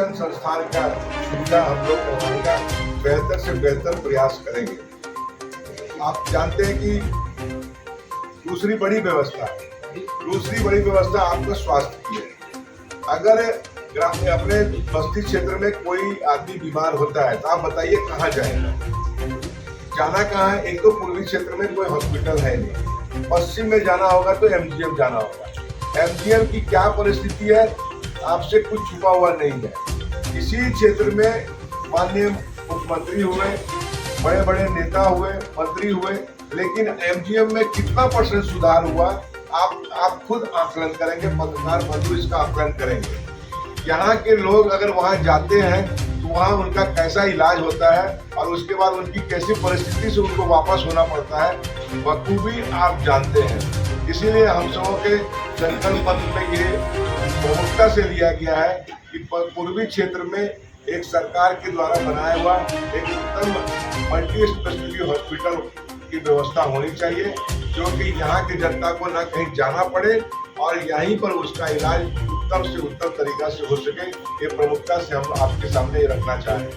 शिक्षण संस्थान का सुविधा हम लोग करवाने का बेहतर से बेहतर प्रयास करेंगे। आप जानते हैं कि दूसरी बड़ी व्यवस्था आपका स्वास्थ्य की है। अगर अपने बस्ती क्षेत्र में कोई आदमी बीमार होता है तो आप बताइए कहाँ जाएगा, जाना कहाँ है? एक तो पूर्वी क्षेत्र में कोई हॉस्पिटल है नहीं, पश्चिम में जाना होगा तो एमजीएम जाना होगा। एमजीएम की क्या परिस्थिति है आपसे कुछ छुपा हुआ नहीं है। इसी क्षेत्र में माननीय मुख्यमंत्री हुए, बड़े बड़े नेता हुए, मंत्री हुए, लेकिन एमजीएम में कितना % सुधार हुआ आप खुद आकलन करेंगे, पत्रकार बंधु इसका आकलन करेंगे। यहाँ के लोग अगर वहाँ जाते हैं तो वहाँ उनका कैसा इलाज होता है और उसके बाद उनकी कैसी परिस्थिति से उनको वापस होना पड़ता है, बखूबी आप जानते हैं। इसीलिए हम सबों के संकल्प पत्र में ये प्रमुखता से लिया गया है कि पूर्वी क्षेत्र में एक सरकार के द्वारा बनाया हुआ एक उत्तम मल्टी स्पेशलिटी हॉस्पिटल की व्यवस्था होनी चाहिए, जो कि यहाँ की जनता को न कहीं जाना पड़े और यहीं पर उसका इलाज उत्तम से उत्तम तरीका से हो सके। ये प्रमुखता से हम आपके सामने ये रखना चाहेंगे।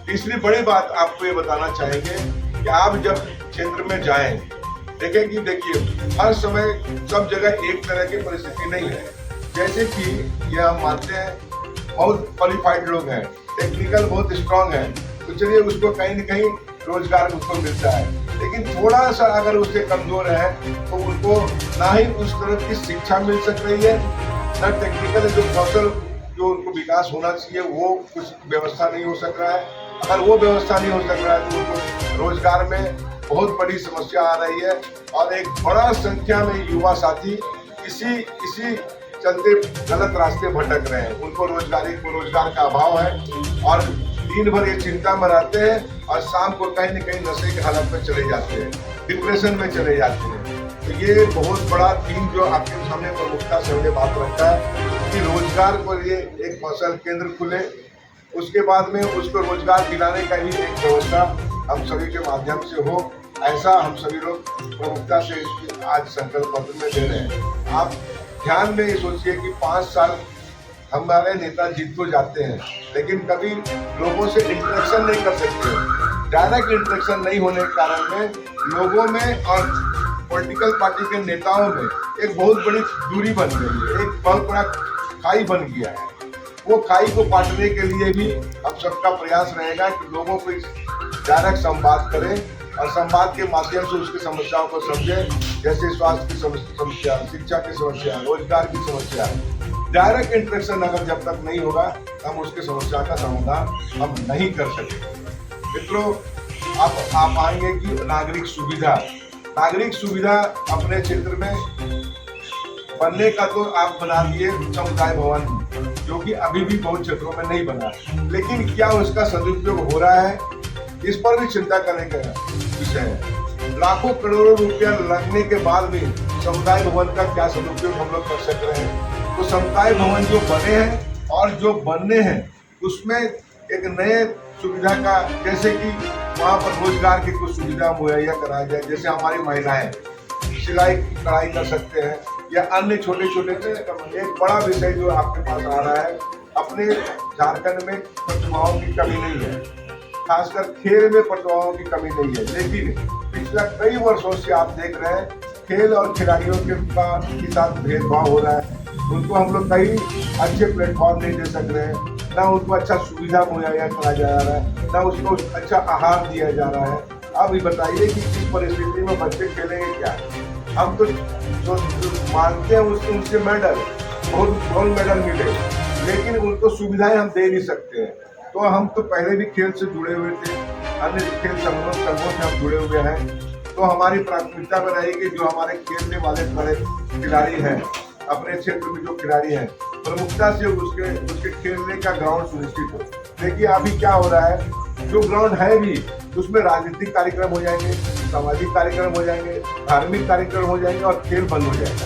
तीसरी बड़ी बात आपको ये बताना चाहेंगे कि आप जब क्षेत्र में जाएं, देखिए हर समय सब जगह एक तरह की परिस्थिति नहीं है। जैसे कि ये हम मानते हैं बहुत क्वालिफाइड लोग हैं, टेक्निकल बहुत स्ट्रांग है, तो चलिए उसको कहीं न कहीं रोजगार उसको मिलता है, लेकिन थोड़ा सा अगर उससे कमजोर है तो उनको ना ही उस तरह की शिक्षा मिल सक रही है, ना टेक्निकल जो कौशल जो उनको विकास होना चाहिए वो कुछ व्यवस्था नहीं हो सक रहा है। अगर वो व्यवस्था नहीं हो सक रहा है तो उनको रोजगार में बहुत बड़ी समस्या आ रही है और एक बड़ा संख्या में युवा साथी इसी चलते गलत रास्ते भटक रहे हैं। उनको रोजगार का अभाव है और दिन भर ये चिंता में रहते हैं और शाम को कहीं न कहीं नशे की हालत में चले जाते हैं, डिप्रेशन में चले जाते हैं। तो ये बहुत बड़ा थीम जो आपके सामने प्रमुखता से हमने बात रखा है कि रोजगार को लिए एक कौशल केंद्र खुले, उसके बाद में उसको रोजगार दिलाने का भी एक व्यवस्था हम सभी के माध्यम से हो, ऐसा हम सभी लोग प्रमुखता से आज संकल्प पत्र में दे रहे हैं। आप ध्यान में ये सोचिए कि 5 साल हमारे नेता जीत को जाते हैं, लेकिन कभी लोगों से इंटरेक्शन नहीं कर सकते। डायरेक्ट इंटरेक्शन नहीं होने के कारण में लोगों में और पॉलिटिकल पार्टी के नेताओं में एक बहुत बड़ी दूरी बन गई है, एक बहुत बड़ा खाई बन गया है। वो खाई को पाटने के लिए भी हम सबका प्रयास रहेगा कि लोगों को डायरेक्ट संवाद करें और संवाद के माध्यम से उसकी समस्याओं को समझें, जैसे स्वास्थ्य की समस्या, शिक्षा की समस्या, रोजगार की समस्या। डायरेक्ट इंटरेक्शन अगर जब तक नहीं होगा हम उसकी समस्या का समाधान हम नहीं कर सकेंगे। मित्रों, आप आएंगे कि नागरिक सुविधा अपने क्षेत्र में बनने का तो आप बना दिए समुदाय भवन, जो कि अभी भी बहुत क्षेत्रों में नहीं बना, लेकिन क्या उसका सदुपयोग हो रहा है, इस पर भी चिंता करने का विषय है। लाखों करोड़ों रुपया लगने के बाद भी समुदाय भवन का क्या सदुपयोग हम लोग कर सक रहे हैं? तो समुदाय भवन जो बने हैं और जो बनने हैं उसमें एक नए सुविधा का, जैसे कि वहाँ पर रोजगार की कुछ सुविधा मुहैया कराया जाए, जैसे हमारी महिलाएं सिलाई कढ़ाई कर सकते हैं या अन्य छोटे एक बड़ा विषय जो आपके पास आ रहा है, अपने झारखंड में प्रतिभाओं की कमी नहीं है, खासकर खेल में प्रतिभाओं की कमी नहीं है, लेकिन पिछला कई वर्षों से आप देख रहे हैं खेल और खिलाड़ियों के साथ भेदभाव हो रहा है। उनको हम लोग कई अच्छे प्लेटफॉर्म नहीं दे सक रहे हैं, ना उनको अच्छा सुविधा मुहैया कराया जा रहा है, ना उसको अच्छा आहार दिया जा रहा है। अब ये बताइए कि इस परिस्थिति में बच्चे खेलेंगे क्या? हम तो मानते हैं उनसे मेडल, बहुत गोल्ड मेडल मिले, लेकिन उनको सुविधाएं हम दे नहीं सकते हैं। तो हम तो पहले भी खेल से जुड़े हुए थे, अन्य खेल संघों से हम जुड़े हुए हैं, तो हमारी प्राथमिकता बनाई कि जो हमारे खेलने वाले बड़े खिलाड़ी हैं, अपने क्षेत्र में जो खिलाड़ी हैं, प्रमुखता से उसके खेलने का ग्राउंड सुनिश्चित हो। देखिए अभी क्या हो रहा है, जो ग्राउंड है भी उसमें राजनीतिक कार्यक्रम हो जाएंगे, सामाजिक कार्यक्रम हो जाएंगे, धार्मिक कार्यक्रम हो जाएंगे और खेल बंद हो जाएगा।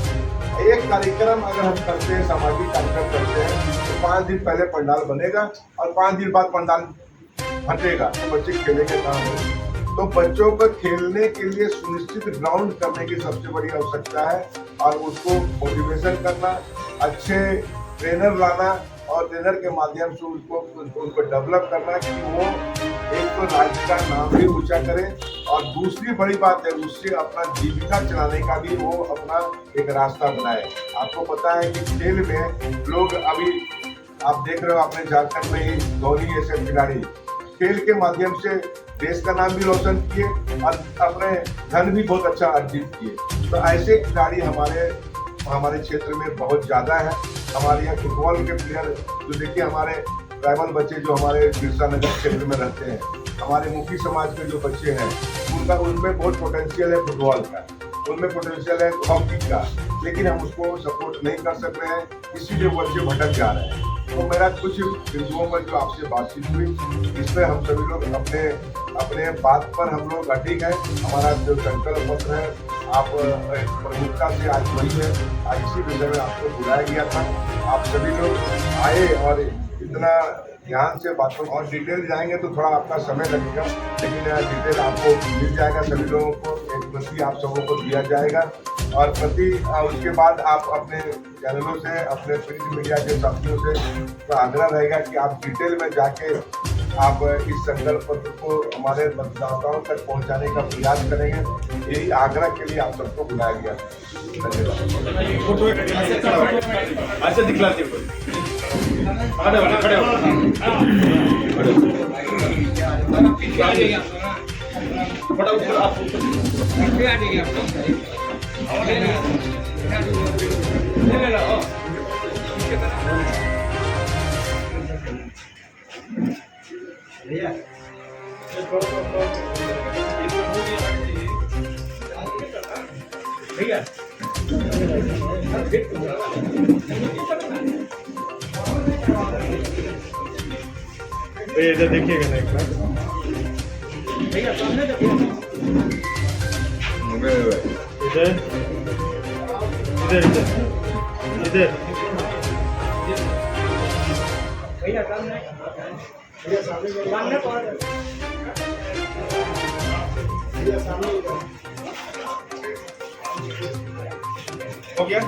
एक कार्यक्रम अगर हम करते हैं, सामाजिक कार्यक्रम करते हैं, तो 5 दिन पहले पंडाल बनेगा और 5 दिन बाद पंडाल हटेगा, तो बच्चे खेलेंगे कहाँ? तो बच्चों को खेलने के लिए सुनिश्चित ग्राउंड करने की सबसे बड़ी आवश्यकता है और उसको मोटिवेशन करना, अच्छे ट्रेनर लाना और ट्रेनर के माध्यम से उनको डेवलप करना कि वो एक तो राज्य का नाम भी ऊंचा करें और दूसरी बड़ी बात है उससे अपना जीविका चलाने का भी वो अपना एक रास्ता बनाए। आपको पता है कि खेल में लोग अभी आप देख रहे हो अपने झारखंड में ही धोनी ऐसे खिलाड़ी खेल के माध्यम से देश का नाम भी रोशन किए और अपने धन भी बहुत अच्छा अर्जित किए। तो ऐसे खिलाड़ी हमारे क्षेत्र में बहुत ज़्यादा है। हमारे यहाँ फुटबॉल के प्लेयर जो देखिए हमारे ट्राइबल बच्चे जो हमारे बिरसा नगर क्षेत्र में रहते हैं, हमारे मुखी समाज के जो बच्चे हैं उनमें बहुत पोटेंशियल है फुटबॉल का, उनमें पोटेंशियल है हॉकी का, लेकिन हम उसको सपोर्ट नहीं कर सक रहे हैं, इसीलिए वो बच्चे भटक जा रहे हैं। तो मेरा कुछ बिंदुओं पर जो आपसे बातचीत हुई इसमें हम सभी लोग अपने बात पर हम लोग अडिग हैं। हमारा जो संकल्प पत्र है आप प्रमुखता से आज वही है, आज इसी विषय में आपको बुलाया गया था। आप सभी लोग आए और इतना ध्यान से बातों और डिटेल जाएंगे तो थोड़ा आपका समय लगेगा, लेकिन डिटेल आपको मिल जाएगा। सभी लोगों को एक प्रति आप सबों को दिया जाएगा और उसके बाद आप अपने चैनलों से अपने प्रिंट मीडिया के साथियों से तो आग्रह रहेगा कि आप डिटेल में जाके आप इस संकल्प पत्र को हमारे मतदाताओं तक पहुंचाने का प्रयास करेंगे। यही आग्रह के लिए आप सबको बुलाया गया। अच्छा दिखलाते इधर देखिएगा ना एक बार भैया सामने देखिए इधर इधर इधर भैया सामने हो गया।